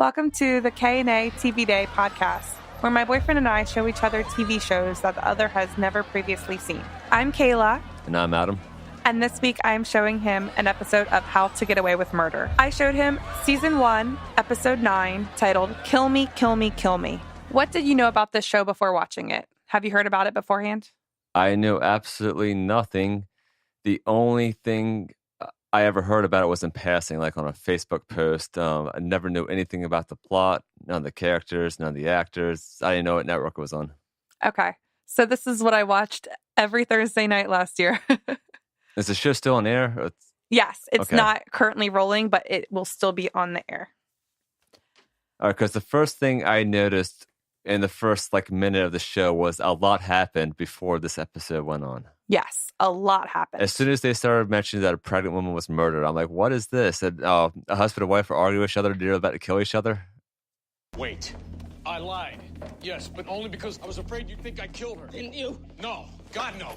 Welcome to the K&A TV Day podcast, where my boyfriend and I show each other TV shows that the other has never previously seen. I'm Kayla. And I'm Adam. And this week I am showing him an episode of How to Get Away with Murder. I showed him Season 1, Episode 9, titled Kill Me, Kill Me, Kill Me. What did you know about this show before watching it? Have you heard about it beforehand? I knew absolutely nothing. The only thing I ever heard about it was in passing, like on a Facebook post. I never knew anything about the plot, none of the characters, none of the actors. I didn't know what network it was on. Okay. So this is what I watched every Thursday night last year. Is the show still on air? Yes. It's not currently rolling, but it will still be on the air. All right, because the first thing I noticed in the first minute of the show was a lot happened before this episode went on. Yes, a lot happened. As soon as they started mentioning that a pregnant woman was murdered, I'm like, what is this? And, a husband and wife are arguing with each other, they're about to kill each other? Wait, I lied. Yes, but only because I was afraid you'd think I killed her. Didn't you? No, God, no.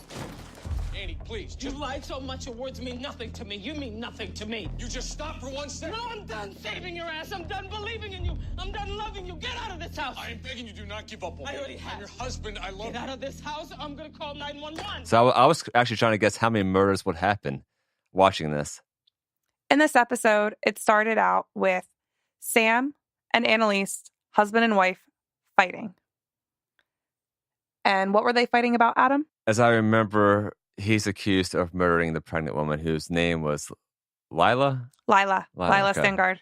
Annie, please, You lied so much your words mean nothing to me. You mean nothing to me. You just stop for 1 second. No, I'm done saving your ass. I'm done believing in you. I'm done loving you. Get out of this house. I am begging you, do not give up on me. I already have. I'm your husband, I love Get out you. of this house. I'm going to call 911. So I was actually trying to guess how many murders would happen watching this. In this episode, it started out with Sam and Annalise, husband and wife, fighting. And what were they fighting about, Adam? As I remember, he's accused of murdering the pregnant woman whose name was Lila? Lila okay. Stengard.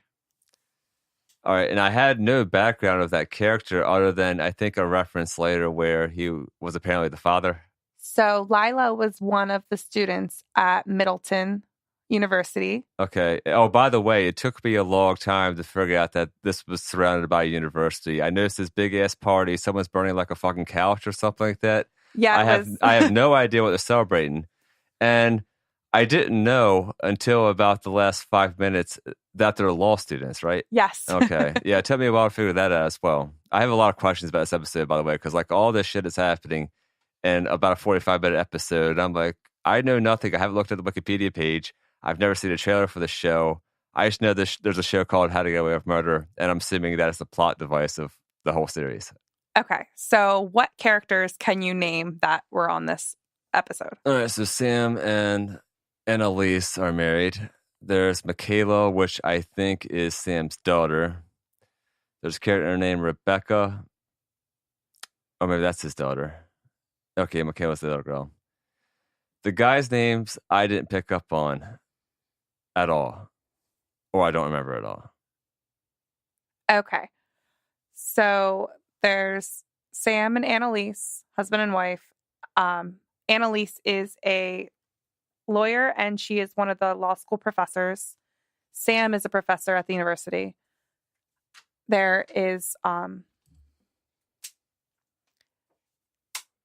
All right, and I had no background of that character other than I think a reference later where he was apparently the father. So Lila was one of the students at Middleton University. Okay. Oh, by the way, it took me a long time to figure out that this was surrounded by a university. I noticed this big-ass party. Someone's burning like a fucking couch or something like that. Yeah, I have no idea what they're celebrating. And I didn't know until about the last 5 minutes that they're law students, right? Yes. Okay. Yeah, it took me a while to figure that out as well. I have a lot of questions about this episode, by the way, because all this shit is happening in about a 45-minute episode. I'm like, I know nothing. I haven't looked at the Wikipedia page. I've never seen a trailer for the show. I just know there's a show called How to Get Away with Murder, and I'm assuming that is the plot device of the whole series. Okay. So what characters can you name that were on this episode? All right, so Sam and Annalise are married. There's Michaela, which I think is Sam's daughter. There's a character named Rebecca. Or maybe that's his daughter. Okay, Michaela's the little girl. The guys' names I didn't pick up on at all. Or I don't remember at all. Okay. So there's Sam and Annalise, husband and wife. Annalise is a lawyer, and she is one of the law school professors. Sam is a professor at the university. There is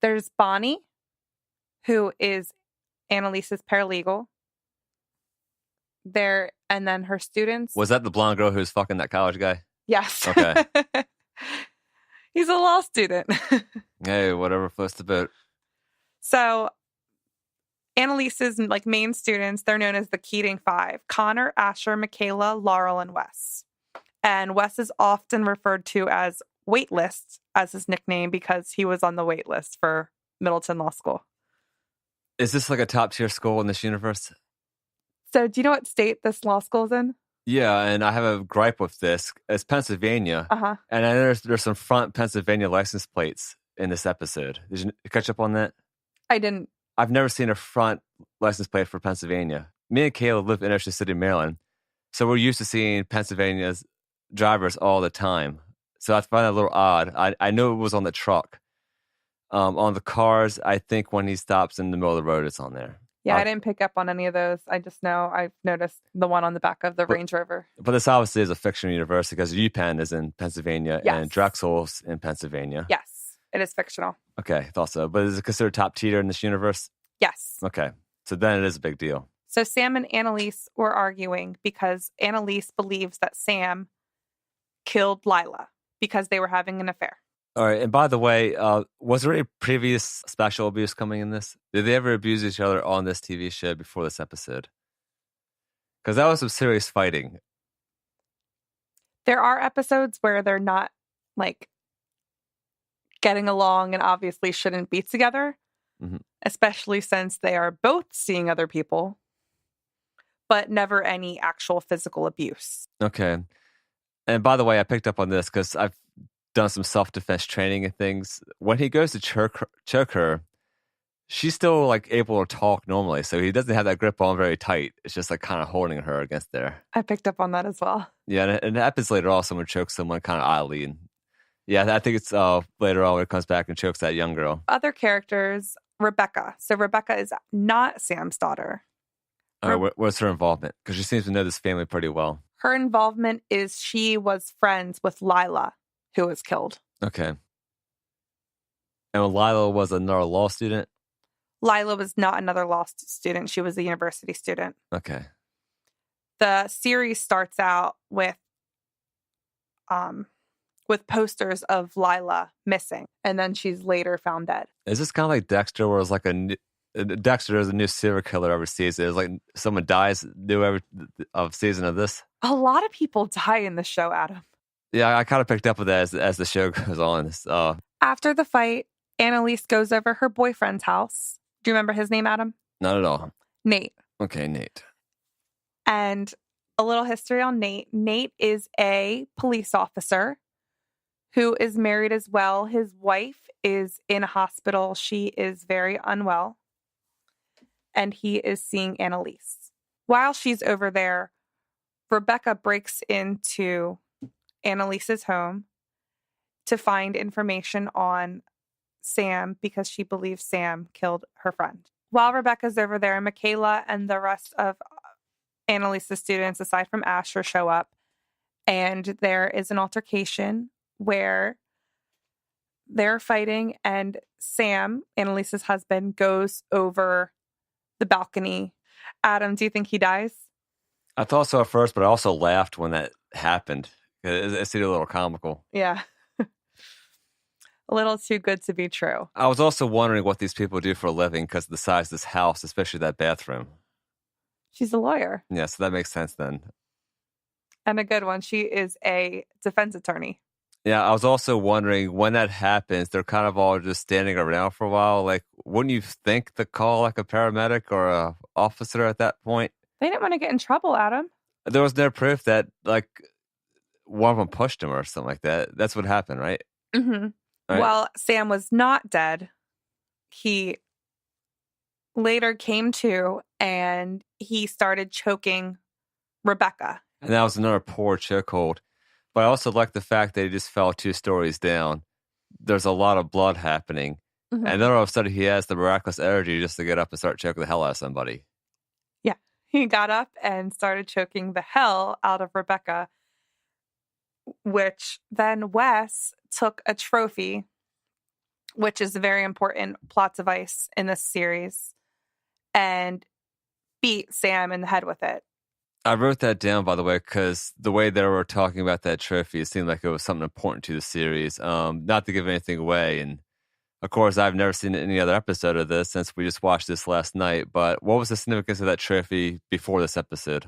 there's Bonnie, who is Annalise's paralegal. And then her students. Was that the blonde girl who's fucking that college guy? Yes. Okay. He's a law student. Hey, whatever floats the boat. So Annalise's main students, they're known as the Keating Five: Connor, Asher, Michaela, Laurel, and Wes. And Wes is often referred to as Waitlist as his nickname because he was on the wait list for Middleton Law School. Is this like a top tier school in this universe? So do you know what state this law school is in? Yeah, and I have a gripe with this. It's Pennsylvania. Uh-huh. And I know there's some front Pennsylvania license plates in this episode. Did you catch up on that? I didn't. I've never seen a front license plate for Pennsylvania. Me and Kayla live in Ocean City, Maryland. So we're used to seeing Pennsylvania's drivers all the time. So I find that a little odd. I know it was on the truck. On the cars, I think when he stops in the middle of the road, it's on there. Yeah, I didn't pick up on any of those. I just know I've noticed the one on the back of the Range Rover. But this obviously is a fictional university because UPenn is in Pennsylvania and Drexel's in Pennsylvania. Yes, it is fictional. Okay, thought so. But is it considered top tier in this universe? Yes. Okay, so then it is a big deal. So Sam and Annalise were arguing because Annalise believes that Sam killed Lila because they were having an affair. All right, and by the way, was there any previous sexual abuse coming in this? Did they ever abuse each other on this TV show before this episode? Because that was some serious fighting. There are episodes where they're not like getting along and obviously shouldn't be together, especially since they are both seeing other people, but never any actual physical abuse. Okay. And by the way, I picked up on this because I've done some self-defense training and things. When he goes to choke her, she's still like able to talk normally. So he doesn't have that grip on very tight. It's just like kind of holding her against there. I picked up on that as well. Yeah. And it happens later on. Someone chokes someone kind of oddly. And yeah, I think it's later on when it comes back and chokes that young girl. Other characters, Rebecca. So Rebecca is not Sam's daughter. All right, what's her involvement? Because she seems to know this family pretty well. Her involvement is she was friends with Lila, who was killed. Okay. And Lila was another law student? Lila was not another law student. She was a university student. Okay. The series starts out with posters of Lila missing, and then she's later found dead. Is this kind of like Dexter, where it's like Dexter is a new serial killer every season? It's like someone dies new every season of this. A lot of people die in the show, Adam. Yeah, I kind of picked up with that as the show goes on. After the fight, Annalise goes over her boyfriend's house. Do you remember his name, Adam? Not at all. Nate. Okay, Nate. And a little history on Nate. Nate is a police officer who is married as well. His wife is in a hospital. She is very unwell. And he is seeing Annalise. While she's over there, Rebecca breaks into Annalise's home to find information on Sam because she believes Sam killed her friend. While Rebecca's over there, Michaela and the rest of Annalise's students, aside from Asher, show up. And there is an altercation where they're fighting, and Sam, Annalise's husband, goes over the balcony. Adam, do you think he dies? I thought so at first, but I also laughed when that happened. It seemed a little comical. Yeah. A little too good to be true. I was also wondering what these people do for a living because of the size of this house, especially that bathroom. She's a lawyer. Yeah, so that makes sense then. And a good one. She is a defense attorney. Yeah, I was also wondering when that happens, they're kind of all just standing around for a while. Like, wouldn't you think to call like a paramedic or a officer at that point? They didn't want to get in trouble, Adam. There was no proof that like one of them pushed him or something like that. That's what happened, right? Mm-hmm. Right. Well, Sam was not dead. He later came to and he started choking Rebecca. And that was another poor chokehold. But I also like the fact that he just fell 2 stories down. There's a lot of blood happening. Mm-hmm. And then all of a sudden he has the miraculous energy just to get up and start choking the hell out of somebody. Yeah. He got up and started choking the hell out of Rebecca, which then Wes took a trophy, which is a very important plot device in this series, and beat Sam in the head with it. I wrote that down, by the way, because the way they were talking about that trophy, it seemed like it was something important to the series. Not to give anything away. And of course, I've never seen any other episode of this since we just watched this last night. But what was the significance of that trophy before this episode?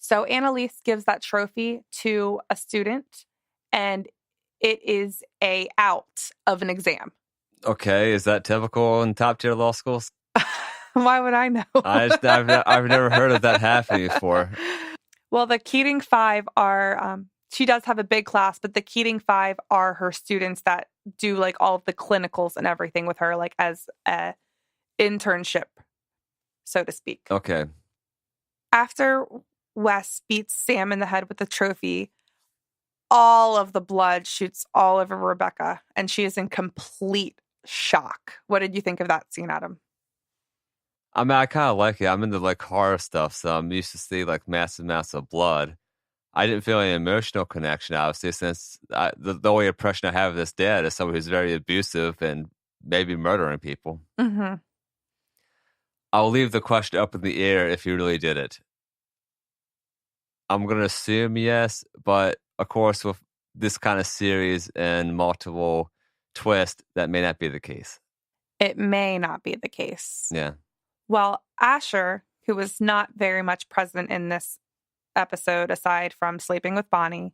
So Annalise gives that trophy to a student, and it is a out of an exam. Okay, is that typical in top tier law schools? Why would I know? I've never heard of that happening before. Well, the Keating 5 are, she does have a big class, but the Keating 5 are her students that do like all of the clinicals and everything with her, like as a internship, so to speak. Okay. After Wes beats Sam in the head with the trophy, all of the blood shoots all over Rebecca, and she is in complete shock. What did you think of that scene, Adam? I mean, I kind of like it. I'm into like horror stuff, so I'm used to see like massive amounts of blood. I didn't feel any emotional connection, obviously, since the only impression I have of this dad is someone who's very abusive and maybe murdering people. Mm-hmm. I'll leave the question up in the air if he really did it. I'm going to assume yes, but of course, with this kind of series and multiple twists, that may not be the case. It may not be the case. Yeah. Well, Asher, who was not very much present in this episode, aside from sleeping with Bonnie,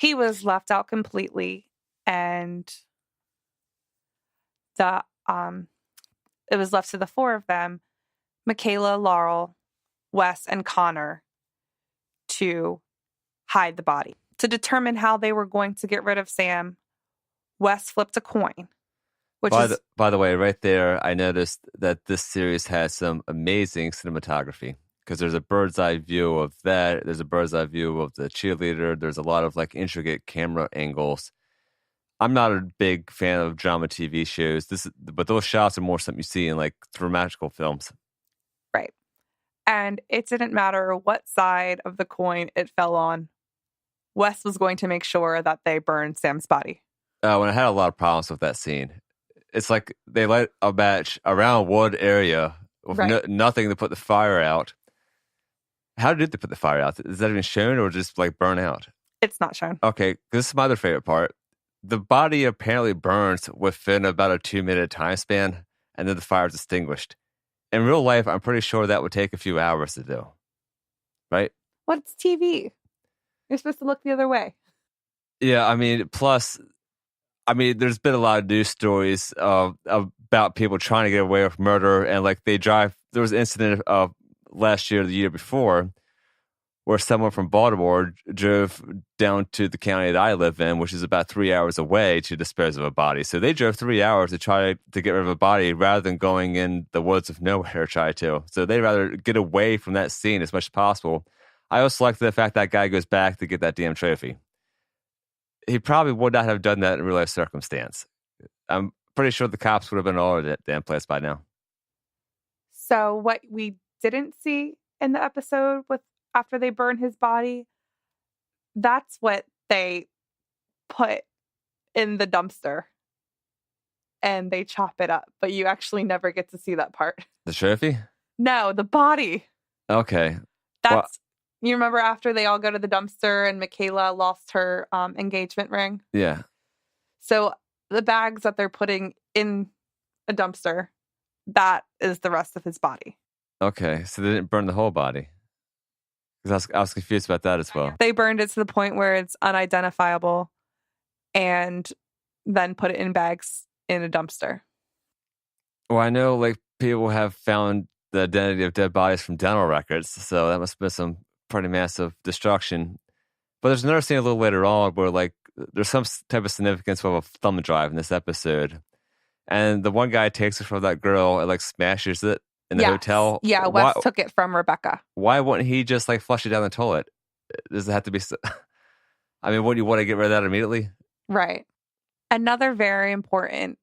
he was left out completely, and the it was left to the four of them, Michaela, Laurel, Wes, and Connor, to hide the body. To determine how they were going to get rid of Sam, Wes flipped a coin, which by the way, right there, I noticed that this series has some amazing cinematography because there's a bird's eye view of that. There's a bird's eye view of the cheerleader. There's a lot of like intricate camera angles. I'm not a big fan of drama TV shows. But those shots are more something you see in like dramatical films. Right. And it didn't matter what side of the coin it fell on. Wes was going to make sure that they burned Sam's body. When I had a lot of problems with that scene. It's like they light a match around wood area with nothing to put the fire out. How did they put the fire out? Is that even shown or just like burn out? It's not shown. Okay, this is my other favorite part. The body apparently burns within about a 2-minute time span, and then the fire is extinguished. In real life, I'm pretty sure that would take a few hours to do. Right? What's TV? You're supposed to look the other way. Yeah, I mean, plus... there's been a lot of news stories about people trying to get away with murder, and like there was an incident last year, or the year before, where someone from Baltimore drove down to the county that I live in, which is about 3 hours away, to dispose of a body. So they drove 3 hours to try to get rid of a body rather than going in the woods of nowhere to try to. So they'd rather get away from that scene as much as possible. I also like the fact that guy goes back to get that damn trophy. He probably would not have done that in real life circumstance. I'm pretty sure the cops would have been all over that damn place by now. So what we didn't see in the episode after they burn his body, that's what they put in the dumpster and they chop it up. But you actually never get to see that part. The trophy? No, the body. Okay. You remember after they all go to the dumpster and Michaela lost her engagement ring? Yeah. So the bags that they're putting in a dumpster, that is the rest of his body. Okay. So they didn't burn the whole body? Because I was confused about that as well. They burned it to the point where it's unidentifiable and then put it in bags in a dumpster. Well, I know like people have found the identity of dead bodies from dental records, so that must have been some pretty massive destruction. But there's another scene a little later on where like there's some type of significance of a thumb drive in this episode, and the one guy takes it from that girl and like smashes it in the hotel. Yeah, Wes took it from Rebecca. Why wouldn't he just like flush it down the toilet? Does it have to be? I mean, wouldn't you want to get rid of that immediately? Right. Another very important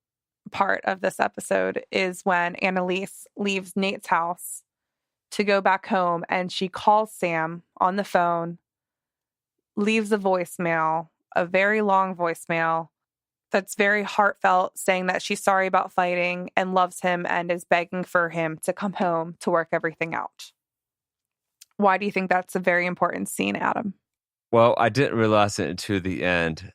part of this episode is when Annalise leaves Nate's house to go back home, and she calls Sam on the phone, leaves a voicemail, a very long voicemail that's very heartfelt, saying that she's sorry about fighting and loves him and is begging for him to come home to work everything out. Why do you think that's a very important scene, Adam? Well, I didn't realize it until the end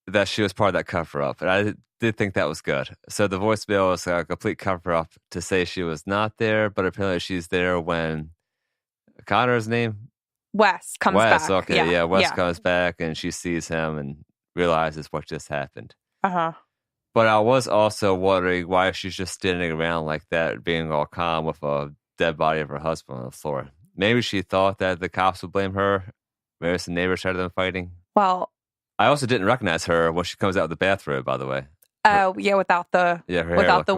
that she was part of that cover-up, and I did think that was good. So the voicemail was a complete cover-up to say she was not there, but apparently she's there when Connor's name? Wes comes back. Okay, yeah, Wes comes back, and she sees him and realizes what just happened. Uh-huh. But I was also wondering why she's just standing around like that, being all calm with a dead body of her husband on the floor. Maybe she thought that the cops would blame her. Maybe some neighbors started them fighting. Well, I also didn't recognize her when she comes out of the bathrobe, by the way. Oh, yeah, without the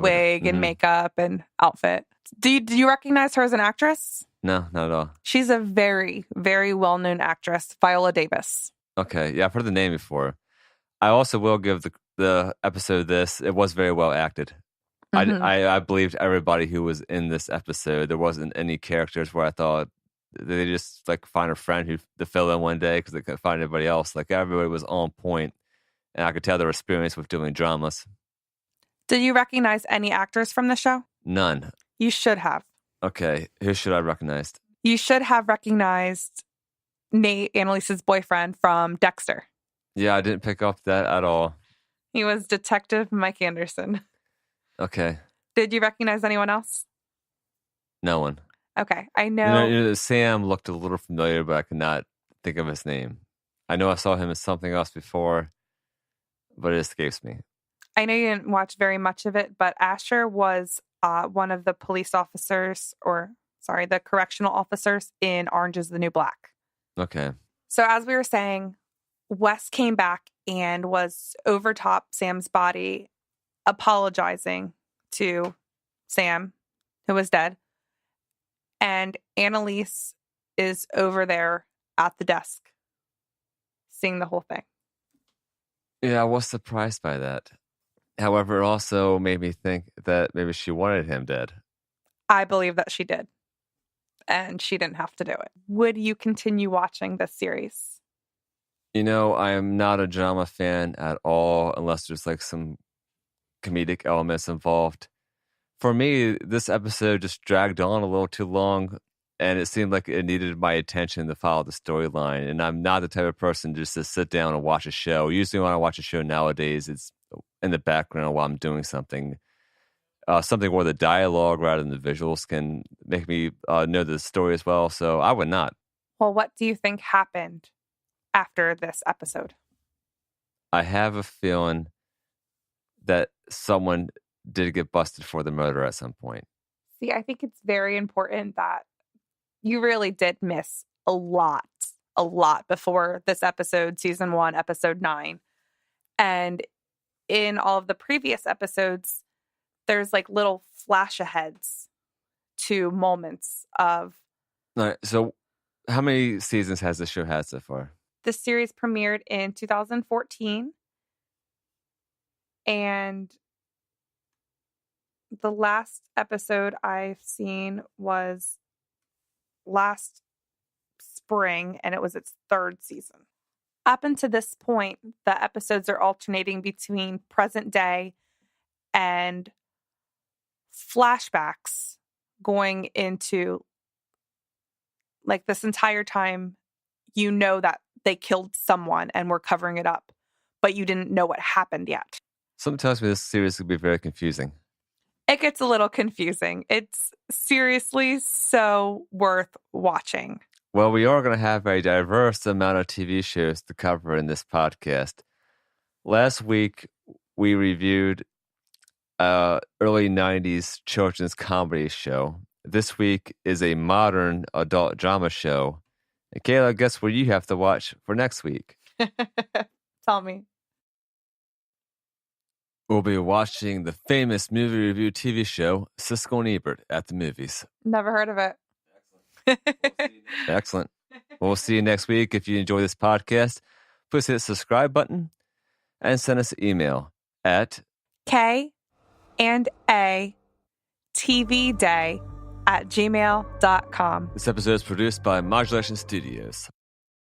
wig and makeup and outfit. Do you recognize her as an actress? No, not at all. She's a very, very well-known actress, Viola Davis. Okay, yeah, I've heard the name before. I also will give the episode this. It was very well acted. Mm-hmm. I believed everybody who was in this episode. There wasn't any characters where I thought they just like find a friend who to fill in one day because they couldn't find anybody else. Like everybody was on point, and I could tell their experience with doing dramas. Did you recognize any actors from the show? None. You should have. Okay, who should I have recognized? You should have recognized Nate, Annalise's boyfriend from Dexter. Yeah, I didn't pick up that at all. He was Detective Mike Anderson. Okay. Did you recognize anyone else? No one. Okay, I know. Sam looked a little familiar, but I could not think of his name. I know I saw him in something else before, but it escapes me. I know you didn't watch very much of it, but Asher was one of the police officers, the correctional officers in Orange is the New Black. Okay. So as we were saying, Wes came back and was over top Sam's body, apologizing to Sam, who was dead. And Annalise is over there at the desk, seeing the whole thing. Yeah, I was surprised by that. However, it also made me think that maybe she wanted him dead. I believe that she did. And she didn't have to do it. Would you continue watching this series? You know, I am not a drama fan at all unless there's like some comedic elements involved. For me, this episode just dragged on a little too long, and it seemed like it needed my attention to follow the storyline. And I'm not the type of person just to sit down and watch a show. Usually when I watch a show nowadays, it's in the background while I'm doing something. Something where the dialogue rather than the visuals can make me know the story as well. So I would not. Well, what do you think happened after this episode? I have a feeling that someone did get busted for the murder at some point. See, I think it's very important that you really did miss a lot before this episode, season 1, episode 9. And in all of the previous episodes, there's like little flash aheads to moments of. All right. So how many seasons has the show had so far? The series premiered in 2014. And the last episode I've seen was last spring, and it was its 3rd season. Up until this point, the episodes are alternating between present day and flashbacks going into like this entire time. You know that they killed someone and were covering it up, but you didn't know what happened yet. Something tells me this series could be very confusing. It gets a little confusing. It's seriously so worth watching. Well, we are going to have a diverse amount of TV shows to cover in this podcast. Last week, we reviewed early 90s children's comedy show. This week is a modern adult drama show. And Kayla, guess what you have to watch for next week? Tell me. We'll be watching the famous movie review TV show, Siskel and Ebert at the Movies. Never heard of it. Excellent. We'll see you next week. If you enjoy this podcast, please hit the subscribe button and send us an email at KandATVDay@gmail.com. This episode is produced by Modulation Studios.